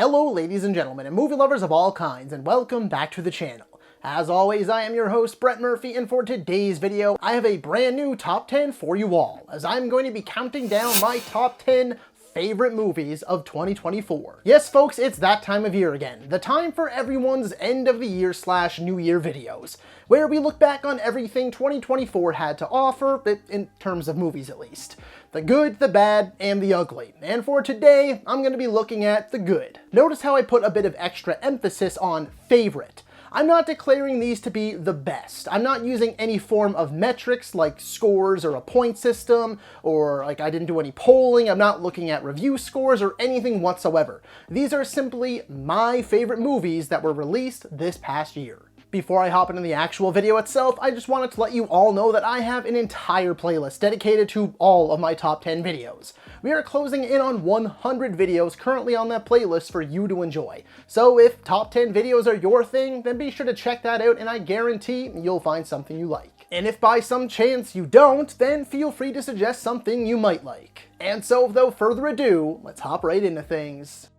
Hello ladies and gentlemen and movie lovers of all kinds, and welcome back to the channel. As always, I am your host Brett Murphy, and for today's video I have a brand new top 10 for you all, as I'm going to be counting down my top 10 favorite movies of 2024. Yes folks, it's that time of year again, the time for everyone's end of the year / new year videos, where we look back on everything 2024 had to offer, in terms of movies at least. The good, the bad, and the ugly. And for today, I'm going to be looking at the good. Notice how I put a bit of extra emphasis on favorite. I'm not declaring these to be the best. I'm not using any form of metrics like scores or a point system, or like I didn't do any polling. I'm not looking at review scores or anything whatsoever. These are simply my favorite movies that were released this past year. Before I hop into the actual video itself, I just wanted to let you all know that I have an entire playlist dedicated to all of my top 10 videos. We are closing in on 100 videos currently on that playlist for you to enjoy. So if top 10 videos are your thing, then be sure to check that out, and I guarantee you'll find something you like. And if by some chance you don't, then feel free to suggest something you might like. And so without further ado, let's hop right into things.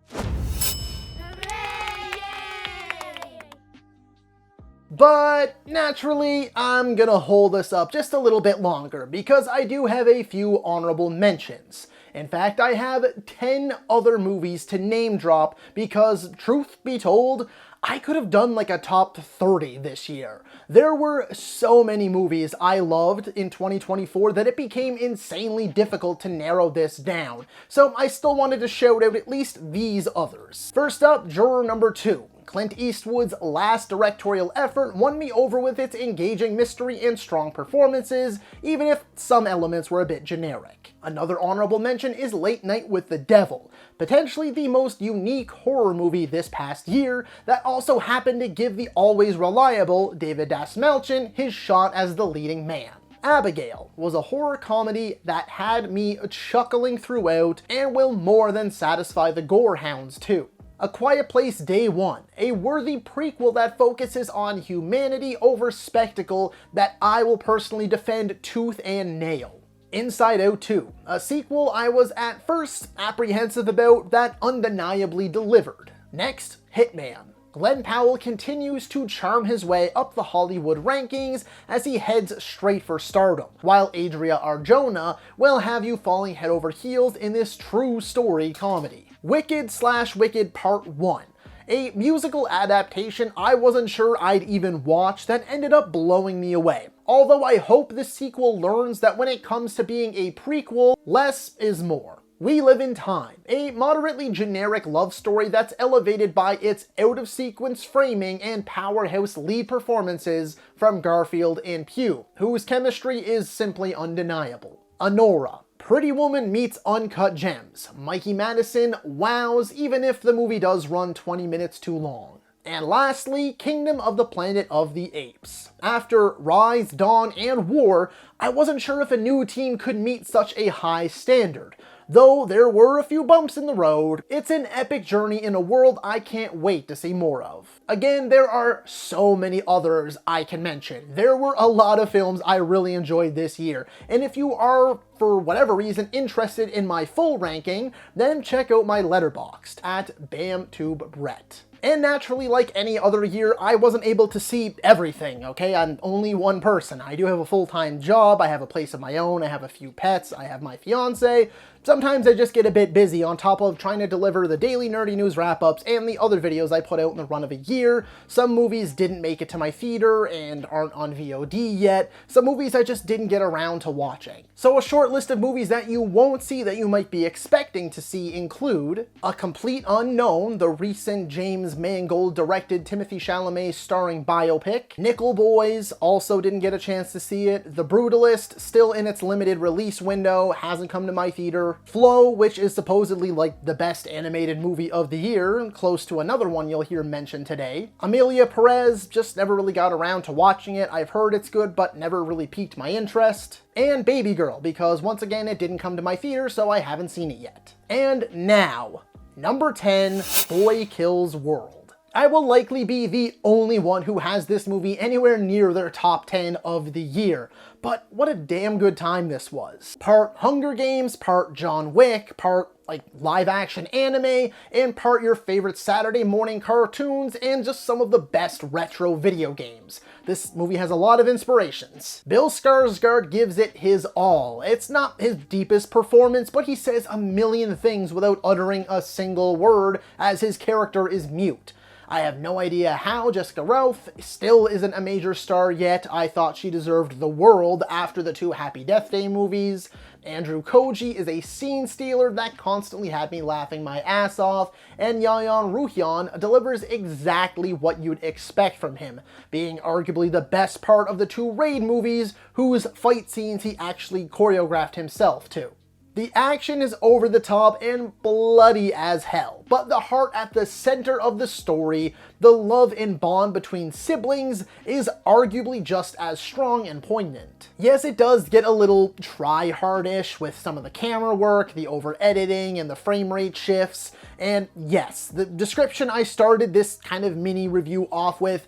But naturally, I'm gonna hold this up just a little bit longer because I do have a few honorable mentions. In fact, I have 10 other movies to name drop because, truth be told, I could have done like a top 30 this year. There were so many movies I loved in 2024 that it became insanely difficult to narrow this down. So I still wanted to shout out at least these others. First up, juror number 2. Clint Eastwood's last directorial effort won me over with its engaging mystery and strong performances, even if some elements were a bit generic. Another honorable mention is Late Night with the Devil, potentially the most unique horror movie this past year that also happened to give the always reliable David Dastmalchian his shot as the leading man. Abigail was a horror comedy that had me chuckling throughout and will more than satisfy the gore hounds too. A Quiet Place Day One, a worthy prequel that focuses on humanity over spectacle that I will personally defend tooth and nail. Inside Out 2, a sequel I was at first apprehensive about that undeniably delivered. Next, Hitman. Glenn Powell continues to charm his way up the Hollywood rankings as he heads straight for stardom, while Adria Arjona will have you falling head over heels in this true story comedy. Wicked/Wicked Part 1, a musical adaptation I wasn't sure I'd even watch that ended up blowing me away. Although I hope the sequel learns that when it comes to being a prequel, less is more. We Live in Time, a moderately generic love story that's elevated by its out-of-sequence framing and powerhouse lead performances from Garfield and Pugh, whose chemistry is simply undeniable. Anora. Pretty Woman meets Uncut Gems. Mikey Madison wows even if the movie does run 20 minutes too long. And lastly, Kingdom of the Planet of the Apes. After Rise, Dawn, and War, I wasn't sure if a new team could meet such a high standard. Though there were a few bumps in the road, it's an epic journey in a world I can't wait to see more of. Again, there are so many others I can mention. There were a lot of films I really enjoyed this year, and if you are, for whatever reason, interested in my full ranking, then check out my Letterboxd at BamTubeBrett. And naturally, like any other year, I wasn't able to see everything, okay? I'm only one person. I do have a full-time job, I have a place of my own, I have a few pets, I have my fiance. Sometimes I just get a bit busy on top of trying to deliver the daily nerdy news wrap-ups and the other videos I put out in the run of a year. Some movies didn't make it to my theater and aren't on VOD yet. Some movies I just didn't get around to watching. So a short list of movies that you won't see that you might be expecting to see include A Complete Unknown, the recent James Mangold directed Timothée Chalamet starring biopic. Nickel Boys, also didn't get a chance to see it. The Brutalist, still in its limited release window, hasn't come to my theater. Flow, which is supposedly like the best animated movie of the year, close to another one you'll hear mentioned today. Amelia Perez, just never really got around to watching it. I've heard it's good, but never really piqued my interest. And Baby Girl, because once again it didn't come to my theater, so I haven't seen it yet. And now, number 10, Boy Kills World. I will likely be the only one who has this movie anywhere near their top 10 of the year, but what a damn good time this was. Part Hunger Games, part John Wick, part like live action anime, in part your favorite Saturday morning cartoons, and just some of the best retro video games. This movie has a lot of inspirations. Bill Skarsgård gives it his all. It's not his deepest performance, but he says a million things without uttering a single word, as his character is mute. I have no idea how Jessica Ralph still isn't a major star yet. I thought she deserved the world after the 2 Happy Death Day movies. Andrew Koji is a scene stealer that constantly had me laughing my ass off, and Yayan Ruhyan delivers exactly what you'd expect from him, being arguably the best part of the 2 Raid movies, whose fight scenes he actually choreographed himself too. The action is over the top and bloody as hell, but the heart at the center of the story, the love and bond between siblings, is arguably just as strong and poignant. Yes, it does get a little try-hard-ish with some of the camera work, the over-editing, and the frame rate shifts, and yes, the description I started this kind of mini review off with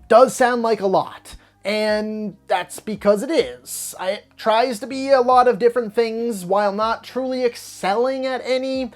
does sound like a lot. And that's because it is. It tries to be a lot of different things while not truly excelling at any.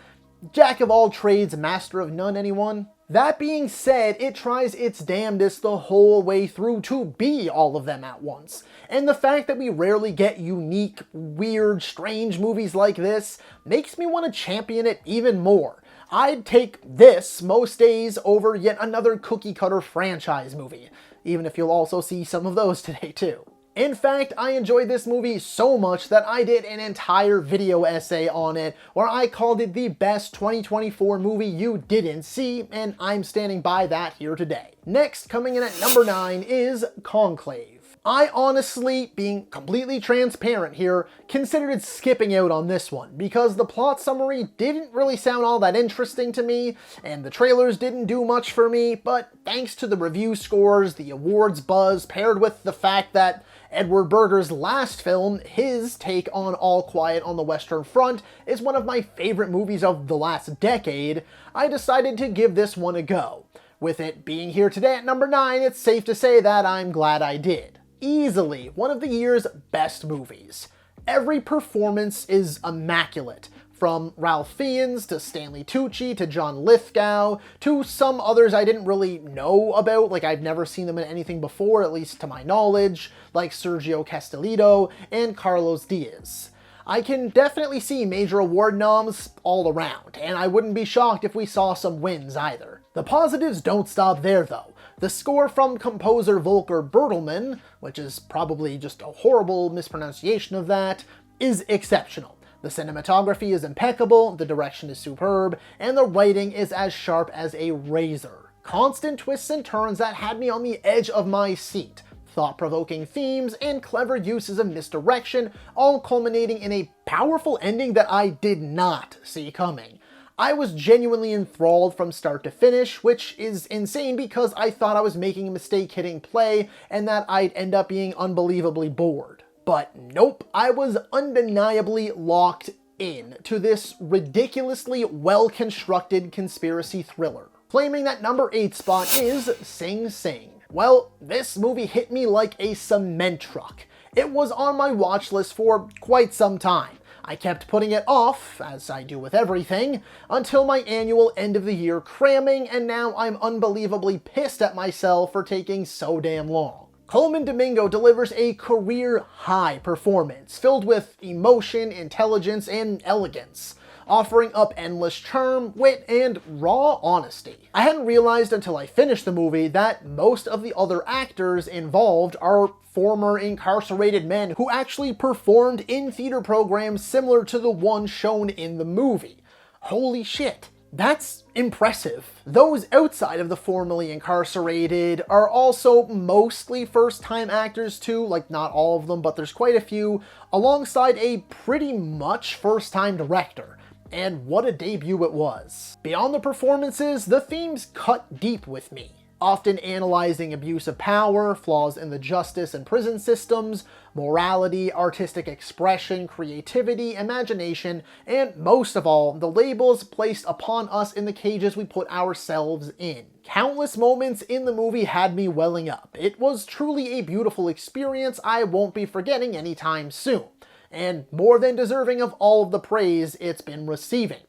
Jack of all trades, master of none, anyone? That being said, it tries its damnedest the whole way through to be all of them at once. And the fact that we rarely get unique, weird, strange movies like this makes me want to champion it even more. I'd take this most days over yet another cookie-cutter franchise movie, even if you'll also see some of those today too. In fact, I enjoyed this movie so much that I did an entire video essay on it where I called it the best 2024 movie you didn't see, and I'm standing by that here today. Next, coming in at number 9 is Conclave. I honestly, being completely transparent here, considered skipping out on this one because the plot summary didn't really sound all that interesting to me, and the trailers didn't do much for me, but thanks to the review scores, the awards buzz, paired with the fact that Edward Berger's last film, his take on All Quiet on the Western Front, is one of my favorite movies of the last decade, I decided to give this one a go. With it being here today at number 9, it's safe to say that I'm glad I did. Easily one of the year's best movies. Every performance is immaculate, from Ralph Fiennes to Stanley Tucci to John Lithgow to some others I didn't really know about, like I've never seen them in anything before, at least to my knowledge, like Sergio Castellitto and Carlos Diaz. I can definitely see major award noms all around, and I wouldn't be shocked if we saw some wins either. The positives don't stop there though. The score from composer Volker Bertelmann, which is probably just a horrible mispronunciation of that, is exceptional. The cinematography is impeccable, the direction is superb, and the writing is as sharp as a razor. Constant twists and turns that had me on the edge of my seat. Thought-provoking themes and clever uses of misdirection, all culminating in a powerful ending that I did not see coming. I was genuinely enthralled from start to finish, which is insane because I thought I was making a mistake hitting play and that I'd end up being unbelievably bored. But nope, I was undeniably locked in to this ridiculously well-constructed conspiracy thriller. Claiming that number 8 spot is Sing Sing. Well, this movie hit me like a cement truck. It was on my watch list for quite some time. I kept putting it off, as I do with everything, until my annual end-of-the-year cramming, and now I'm unbelievably pissed at myself for taking so damn long. Colman Domingo delivers a career-high performance, filled with emotion, intelligence, and elegance, offering up endless charm, wit, and raw honesty. I hadn't realized until I finished the movie that most of the other actors involved are former incarcerated men who actually performed in theater programs similar to the one shown in the movie. Holy shit. That's impressive. Those outside of the formerly incarcerated are also mostly first-time actors too, like not all of them, but there's quite a few, alongside a pretty much first-time director. And what a debut it was. Beyond the performances, the themes cut deep with me, often analyzing abuse of power, flaws in the justice and prison systems, morality, artistic expression, creativity, imagination, and most of all, the labels placed upon us in the cages we put ourselves in. Countless moments in the movie had me welling up. It was truly a beautiful experience I won't be forgetting anytime soon, and more than deserving of all of the praise it's been receiving.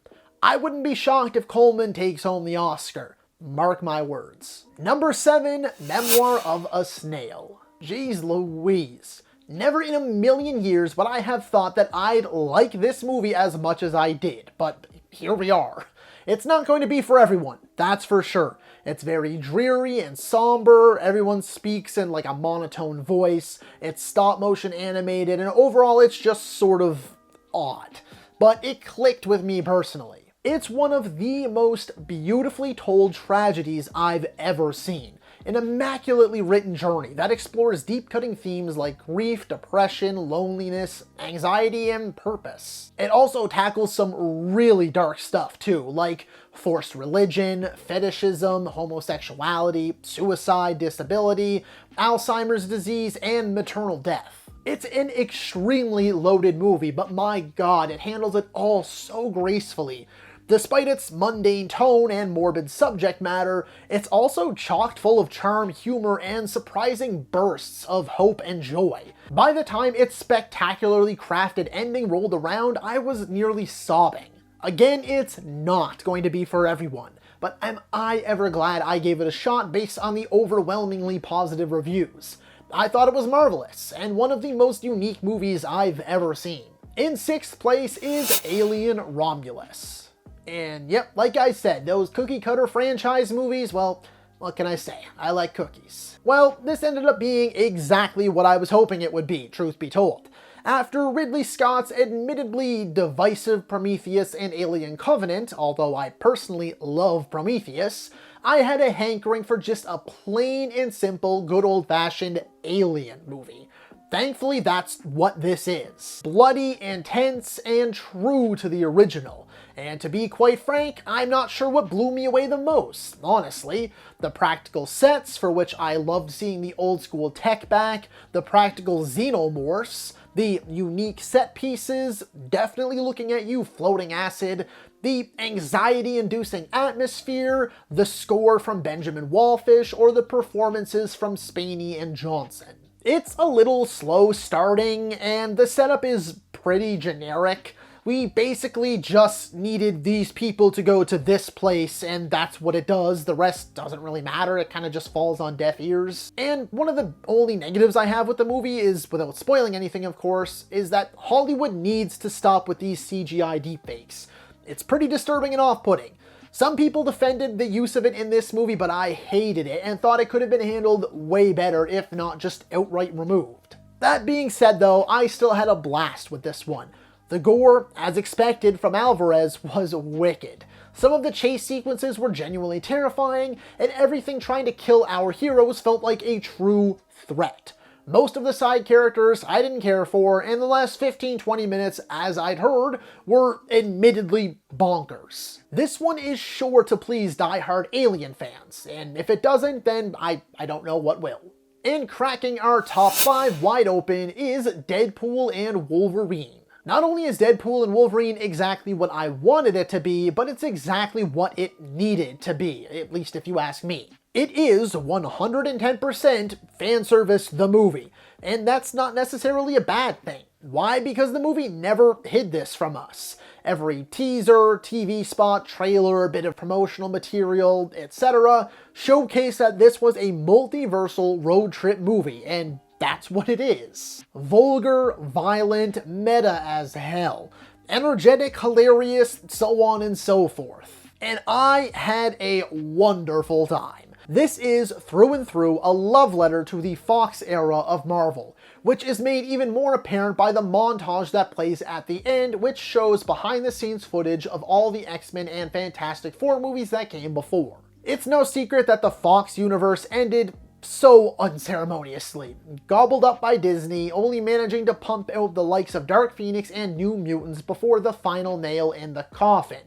I wouldn't be shocked if Coleman takes home the Oscar. Mark my words. Number 7, Memoir of a Snail. Jeez Louise. Never in a million years would I have thought that I'd like this movie as much as I did, but here we are. It's not going to be for everyone, that's for sure. It's very dreary and somber, everyone speaks in like a monotone voice, it's stop motion animated, and overall it's just sort of odd. But it clicked with me personally. It's one of the most beautifully told tragedies I've ever seen. An immaculately written journey that explores deep-cutting themes like grief, depression, loneliness, anxiety, and purpose. It also tackles some really dark stuff too, like forced religion, fetishism, homosexuality, suicide, disability, Alzheimer's disease, and maternal death. It's an extremely loaded movie, but my god, it handles it all so gracefully. Despite its mundane tone and morbid subject matter, it's also chocked full of charm, humor, and surprising bursts of hope and joy. By the time its spectacularly crafted ending rolled around, I was nearly sobbing. Again, it's not going to be for everyone, but am I ever glad I gave it a shot based on the overwhelmingly positive reviews. I thought it was marvelous, and one of the most unique movies I've ever seen. In 6th place is Alien Romulus. And yep, like I said, those cookie cutter franchise movies, well, what can I say? I like cookies. Well, this ended up being exactly what I was hoping it would be, truth be told. After Ridley Scott's admittedly divisive Prometheus and Alien Covenant, although I personally love Prometheus, I had a hankering for just a plain and simple, good old-fashioned Alien movie. Thankfully, that's what this is. Bloody, intense, and true to the original. And to be quite frank, I'm not sure what blew me away the most, honestly. The practical sets, for which I loved seeing the old school tech back, the practical xenomorphs, the unique set pieces, definitely looking at you floating acid, the anxiety-inducing atmosphere, the score from Benjamin Wallfish, or the performances from Spaney and Johnson. It's a little slow starting, and the setup is pretty generic. We basically just needed these people to go to this place, and that's what it does. The rest doesn't really matter. It kind of just falls on deaf ears. And one of the only negatives I have with the movie is, without spoiling anything of course, is that Hollywood needs to stop with these CGI deepfakes. It's pretty disturbing and off-putting. Some people defended the use of it in this movie, but I hated it and thought it could have been handled way better, if not just outright removed. That being said though, I still had a blast with this one. The gore, as expected from Alvarez, was wicked. Some of the chase sequences were genuinely terrifying, and everything trying to kill our heroes felt like a true threat. Most of the side characters I didn't care for, and the last 15-20 minutes, as I'd heard, were admittedly bonkers. This one is sure to please die-hard Alien fans, and if it doesn't, then I don't know what will. And cracking our top 5 wide open is Deadpool and Wolverine. Not only is Deadpool and Wolverine exactly what I wanted it to be, but it's exactly what it needed to be, at least if you ask me. It is 110% fan service the movie, and that's not necessarily a bad thing. Why? Because the movie never hid this from us. Every teaser, TV spot, trailer, bit of promotional material, etc. showcased that this was a multiversal road trip movie, and that's what it is. Vulgar, violent, meta as hell. Energetic, hilarious, so on and so forth. And I had a wonderful time. This is, through and through, a love letter to the Fox era of Marvel, which is made even more apparent by the montage that plays at the end, which shows behind-the-scenes footage of all the X-Men and Fantastic Four movies that came before. It's no secret that the Fox universe ended so unceremoniously, gobbled up by Disney, only managing to pump out the likes of Dark Phoenix and New Mutants before the final nail in the coffin.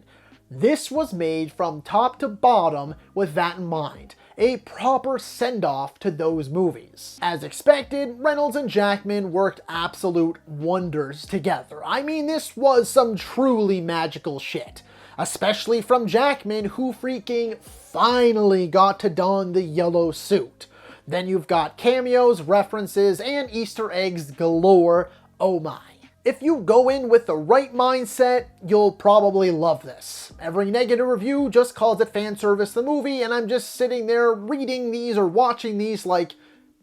This was made from top to bottom with that in mind. A proper send-off to those movies. As expected, Reynolds and Jackman worked absolute wonders together. I mean, this was some truly magical shit. Especially from Jackman, who freaking finally got to don the yellow suit. Then you've got cameos, references, and Easter eggs galore. Oh my. If you go in with the right mindset, you'll probably love this. Every negative review just calls it fan service the movie, and I'm just sitting there reading these or watching these like,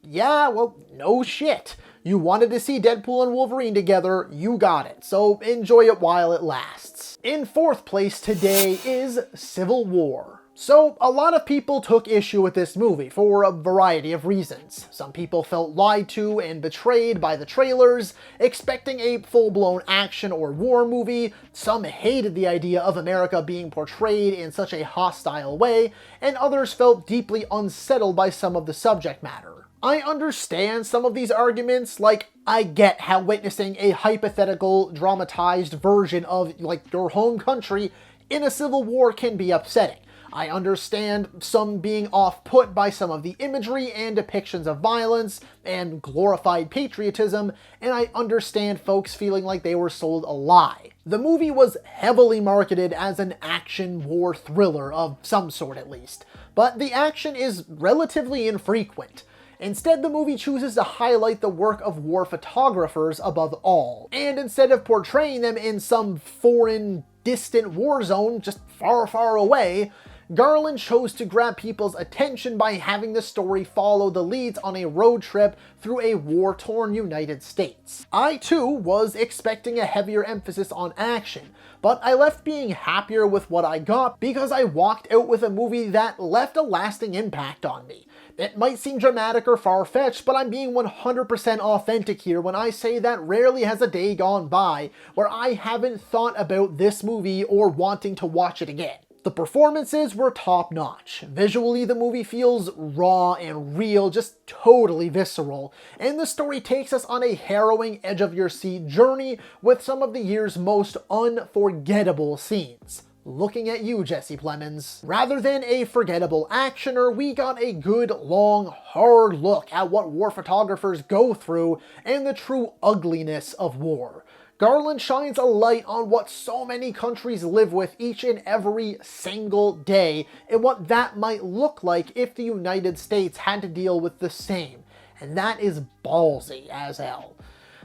yeah, well, no shit. You wanted to see Deadpool and Wolverine together, you got it, so enjoy it while it lasts. In fourth place today is Civil War. So, a lot of people took issue with this movie for a variety of reasons. Some people felt lied to and betrayed by the trailers, expecting a full-blown action or war movie. Some hated the idea of America being portrayed in such a hostile way, and others felt deeply unsettled by some of the subject matter. I understand some of these arguments, like, I get how witnessing a hypothetical, dramatized version of, like, your home country in a civil war can be upsetting. I understand some being off-put by some of the imagery and depictions of violence and glorified patriotism, and I understand folks feeling like they were sold a lie. The movie was heavily marketed as an action war thriller of some sort at least, but the action is relatively infrequent. Instead, the movie chooses to highlight the work of war photographers above all, and instead of portraying them in some foreign, distant war zone just far, far away, Garland chose to grab people's attention by having the story follow the leads on a road trip through a war-torn United States. I too was expecting a heavier emphasis on action, but I left being happier with what I got because I walked out with a movie that left a lasting impact on me. It might seem dramatic or far-fetched, but I'm being 100% authentic here when I say that rarely has a day gone by where I haven't thought about this movie or wanting to watch it again. The performances were top-notch. Visually, the movie feels raw and real, just totally visceral, and the story takes us on a harrowing, edge-of-your-seat journey with some of the year's most unforgettable scenes. Looking at you, Jesse Plemons. Rather than a forgettable actioner, we got a good, long, hard look at what war photographers go through and the true ugliness of war. Garland shines a light on what so many countries live with each and every single day, and what that might look like if the United States had to deal with the same. And that is ballsy as hell.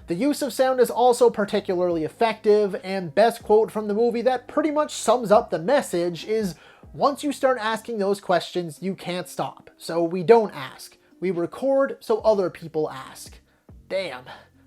The use of sound is also particularly effective, and best quote from the movie that pretty much sums up the message is, once you start asking those questions, you can't stop. So we don't ask. We record so other people ask. Damn,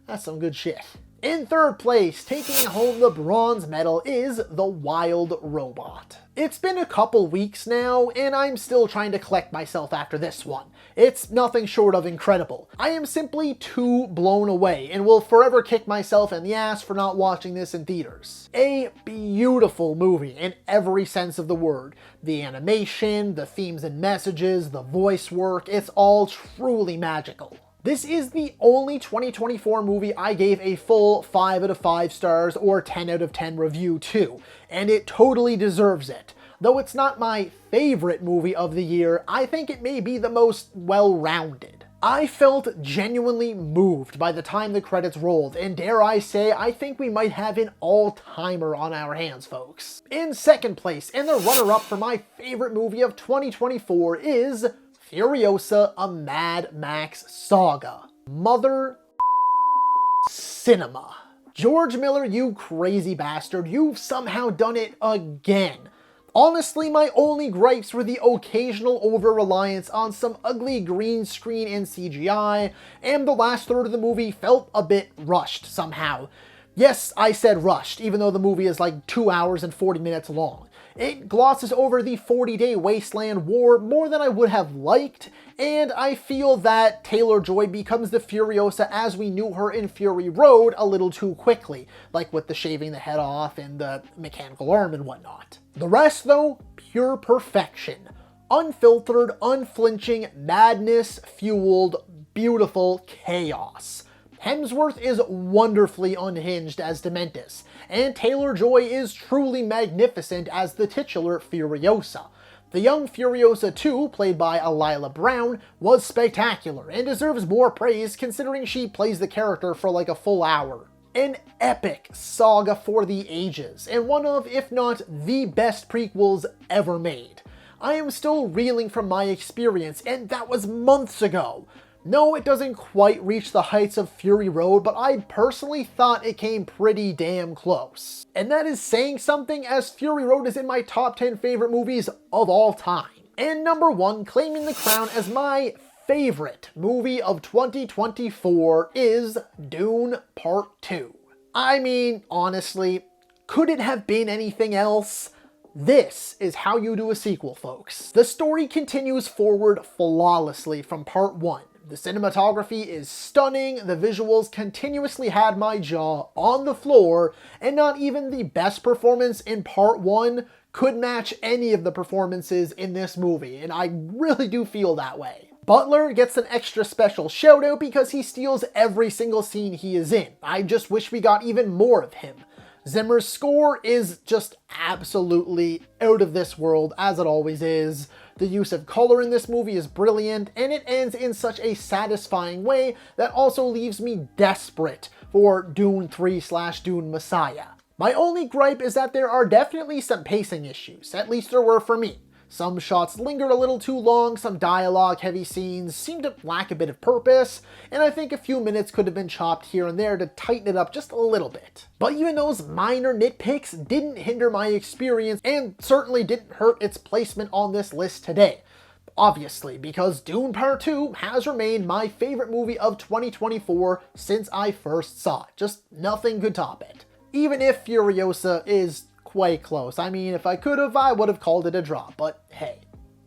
that's some good shit. In third place, taking home the bronze medal is The Wild Robot. It's been a couple weeks now, and I'm still trying to collect myself after this one. It's nothing short of incredible. I am simply too blown away, and will forever kick myself in the ass for not watching this in theaters. A beautiful movie in every sense of the word. The animation, the themes and messages, the voice work, it's all truly magical. This is the only 2024 movie I gave a full 5 out of 5 stars or 10 out of 10 review to, and it totally deserves it. Though it's not my favorite movie of the year, I think it may be the most well-rounded. I felt genuinely moved by the time the credits rolled, and dare I say, I think we might have an all-timer on our hands, folks. In second place, and the runner-up for my favorite movie of 2024 is Furiosa, a Mad Max saga. Mother cinema. George Miller, you crazy bastard, you've somehow done it again. Honestly, my only gripes were the occasional over-reliance on some ugly green screen and CGI, and the last third of the movie felt a bit rushed somehow. Yes, I said rushed, even though the movie is like 2 hours and 40 minutes long. It glosses over the 40-day wasteland war more than I would have liked, and I feel that Taylor-Joy becomes the Furiosa as we knew her in Fury Road a little too quickly, like with the shaving the head off and the mechanical arm and whatnot. The rest, though, pure perfection. Unfiltered, unflinching, madness-fueled, beautiful chaos. Hemsworth is wonderfully unhinged as Dementus, and Taylor-Joy is truly magnificent as the titular Furiosa. The young Furiosa 2, played by Alila Brown, was spectacular and deserves more praise considering she plays the character for like a full hour. An epic saga for the ages, and one of, if not the best prequels ever made. I am still reeling from my experience, and that was months ago. No, it doesn't quite reach the heights of Fury Road, but I personally thought it came pretty damn close. And that is saying something, as Fury Road is in my top 10 favorite movies of all time. And number 1, claiming the crown as my favorite movie of 2024 is Dune Part 2. I mean, honestly, could it have been anything else? This is how you do a sequel, folks. The story continues forward flawlessly from Part 1. The cinematography is stunning, the visuals continuously had my jaw on the floor, and not even the best performance in Part 1 could match any of the performances in this movie, and I really do feel that way. Butler gets an extra special shout out because he steals every single scene he is in. I just wish we got even more of him. Zimmer's score is just absolutely out of this world, as it always is. The use of color in this movie is brilliant, and it ends in such a satisfying way that also leaves me desperate for Dune 3/Dune Messiah. My only gripe is that there are definitely some pacing issues, at least there were for me. Some shots lingered a little too long, some dialogue-heavy scenes seemed to lack a bit of purpose, and I think a few minutes could have been chopped here and there to tighten it up just a little bit. But even those minor nitpicks didn't hinder my experience, and certainly didn't hurt its placement on this list today. Obviously, because Dune Part 2 has remained my favorite movie of 2024 since I first saw it. Just nothing could top it. Even if Furiosa is quite close. I mean, if I could have, I would have called it a draw, but hey,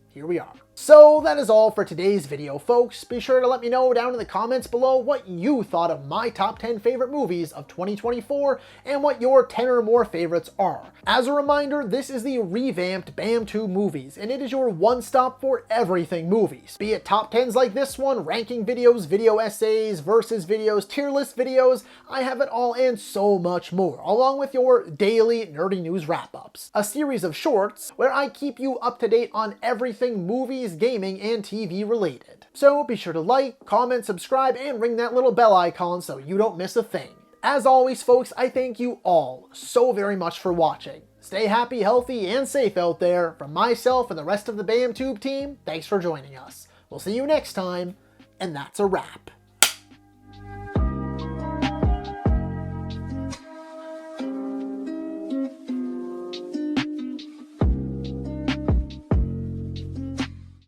here we are. So that is all for today's video, folks. Be sure to let me know down in the comments below what you thought of my top 10 favorite movies of 2024 and what your 10 or more favorites are. As a reminder, this is the revamped BAM2 Movies, and it is your one-stop for everything movies. Be it top 10s like this one, ranking videos, video essays, versus videos, tier list videos, I have it all and so much more, along with your daily nerdy news wrap-ups. A series of shorts where I keep you up to date on everything movies, gaming, and TV related. So be sure to like, comment, subscribe, and ring that little bell icon so you don't miss a thing. As always, folks, I thank you all so very much for watching. Stay happy, healthy, and safe out there. From myself and the rest of the BAMTube team, thanks for joining us. We'll see you next time, and that's a wrap.